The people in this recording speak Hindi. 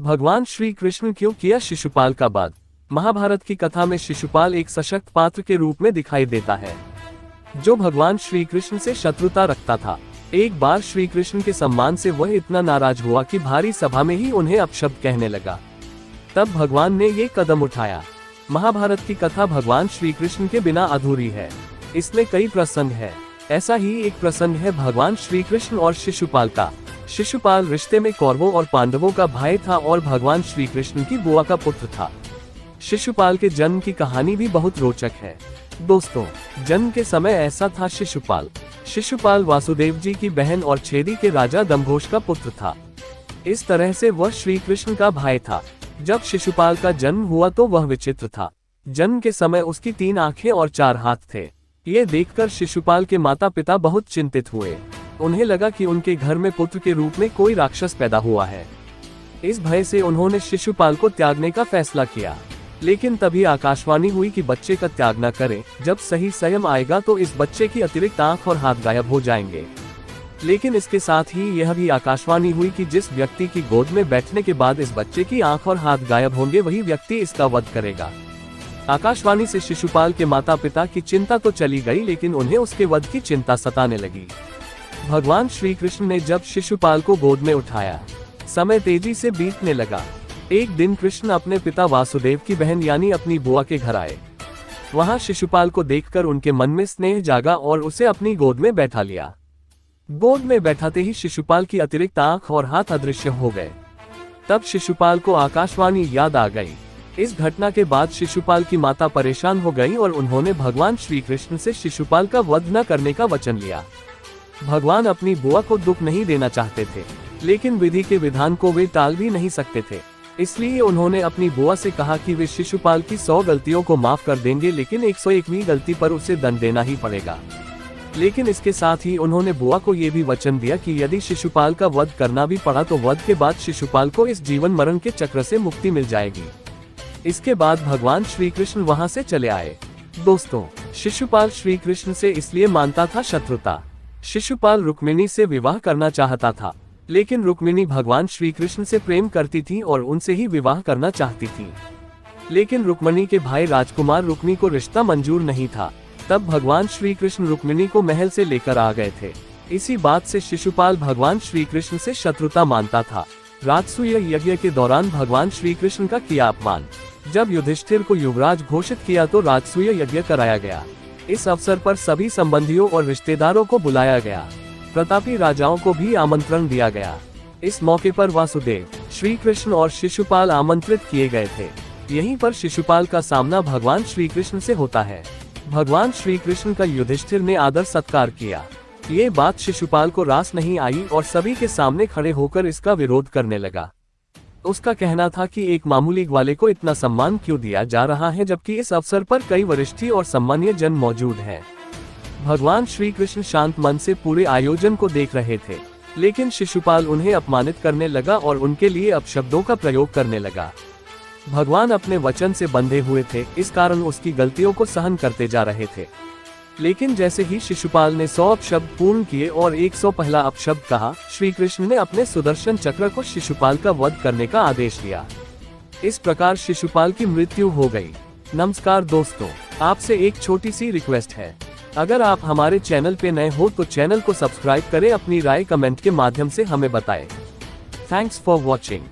भगवान श्री कृष्ण क्यों किया शिशुपाल का वध? महाभारत की कथा में शिशुपाल एक सशक्त पात्र के रूप में दिखाई देता है, जो भगवान श्री कृष्ण से शत्रुता रखता था। एक बार श्री कृष्ण के सम्मान से वह इतना नाराज हुआ कि भारी सभा में ही उन्हें अपशब्द कहने लगा। तब भगवान ने ये कदम उठाया। महाभारत की कथा भगवान श्री कृष्ण के बिना अधूरी है। इसमें कई प्रसंग है। ऐसा ही एक प्रसंग है भगवान श्री कृष्ण और शिशुपाल का। शिशुपाल रिश्ते में कौरवों और पांडवों का भाई था और भगवान श्री कृष्ण की बुआ का पुत्र था। शिशुपाल के जन्म की कहानी भी बहुत रोचक है। दोस्तों, जन्म के समय ऐसा था। शिशुपाल वासुदेव जी की बहन और छेदी के राजा दम्भोज का पुत्र था। इस तरह से वह श्री कृष्ण का भाई था। जब शिशुपाल का जन्म हुआ तो वह विचित्र था। जन्म के समय उसकी 3 आंखें और 4 हाथ थे। ये देखकर शिशुपाल के माता पिता बहुत चिंतित हुए। उन्हें लगा कि उनके घर में पुत्र के रूप में कोई राक्षस पैदा हुआ है। इस भय से उन्होंने शिशुपाल को त्यागने का फैसला किया। लेकिन तभी आकाशवाणी हुई कि बच्चे का त्याग न करें। जब सही समय आएगा तो इस बच्चे की अतिरिक्त आंख और हाथ गायब हो जाएंगे। लेकिन इसके साथ ही यह भी आकाशवाणी हुई कि जिस व्यक्ति की गोद में बैठने के बाद इस बच्चे की आंख और हाथ गायब होंगे, वही व्यक्ति इसका वध करेगा। आकाशवाणी से शिशुपाल के माता पिता की चिंता तो चली गई, लेकिन उन्हें उसके वध की चिंता सताने लगी। भगवान श्री कृष्ण ने जब शिशुपाल को गोद में उठाया, समय तेजी से बीतने लगा। एक दिन कृष्ण अपने पिता वासुदेव की बहन यानी अपनी बुआ के घर आए। वहां शिशुपाल को देखकर उनके मन में स्नेह जागा और उसे अपनी गोद में बैठा लिया। गोद में बैठाते ही शिशुपाल की अतिरिक्त आंख और हाथ अदृश्य हो गए। तब शिशुपाल को आकाशवाणी याद आ गई। इस घटना के बाद शिशुपाल की माता परेशान हो गई और उन्होंने भगवान श्री कृष्ण से शिशुपाल का वध न करने का वचन लिया। भगवान अपनी बुआ को दुख नहीं देना चाहते थे, लेकिन विधि के विधान को वे टाल भी नहीं सकते थे। इसलिए उन्होंने अपनी बुआ से कहा कि वे शिशुपाल की 100 गलतियों को माफ कर देंगे, लेकिन 101वीं गलती पर उसे दंड देना ही पड़ेगा। लेकिन इसके साथ ही उन्होंने बुआ को ये भी वचन दिया कि यदि शिशुपाल का वध करना भी पड़ा तो वध के बाद शिशुपाल को इस जीवन मरण के चक्र से मुक्ति मिल जाएगी। इसके बाद भगवान श्री कृष्ण वहां से चले आए। दोस्तों, शिशुपाल श्री कृष्ण से इसलिए मानता था शत्रुता। शिशुपाल रुक्मिणी से विवाह करना चाहता था, लेकिन रुक्मिणी भगवान श्री कृष्ण से प्रेम करती थी और उनसे ही विवाह करना चाहती थी। लेकिन रुक्मिणी के भाई राजकुमार रुक्मी को रिश्ता मंजूर नहीं था। तब भगवान श्री कृष्ण रुक्मिणी को महल से लेकर आ गए थे। इसी बात से शिशुपाल भगवान श्री कृष्ण से शत्रुता मानता था। राजसूय यज्ञ के दौरान भगवान श्री कृष्ण का किया अपमान। जब युधिष्ठिर को युवराज घोषित किया तो राजसूय यज्ञ कराया गया। इस अवसर पर सभी संबंधियों और रिश्तेदारों को बुलाया गया। प्रतापी राजाओं को भी आमंत्रण दिया गया। इस मौके पर वासुदेव, श्री कृष्ण और शिशुपाल आमंत्रित किए गए थे। यहीं पर शिशुपाल का सामना भगवान श्री कृष्ण से होता है। भगवान श्री कृष्ण का युधिष्ठिर ने आदर सत्कार किया। ये बात शिशुपाल को रास नहीं आई और सभी के सामने खड़े होकर इसका विरोध करने लगा। उसका कहना था कि एक मामूली ग्वाले को इतना सम्मान क्यों दिया जा रहा है, जबकि इस अवसर पर कई वरिष्ठ और सम्मानीय जन मौजूद हैं। भगवान श्री कृष्ण शांत मन से पूरे आयोजन को देख रहे थे, लेकिन शिशुपाल उन्हें अपमानित करने लगा और उनके लिए अपशब्दों का प्रयोग करने लगा। भगवान अपने वचन से बंधे हुए थे, इस कारण उसकी गलतियों को सहन करते जा रहे थे। लेकिन जैसे ही शिशुपाल ने 100 अपशब्द पूर्ण किए और 101वां अपशब्द कहा, श्री कृष्ण ने अपने सुदर्शन चक्र को शिशुपाल का वध करने का आदेश दिया। इस प्रकार शिशुपाल की मृत्यु हो गई। नमस्कार दोस्तों, आपसे एक छोटी सी रिक्वेस्ट है। अगर आप हमारे चैनल पे नए हो तो चैनल को सब्सक्राइब करें, अपनी राय कमेंट के माध्यम से हमें बताएं। Thanks for watching.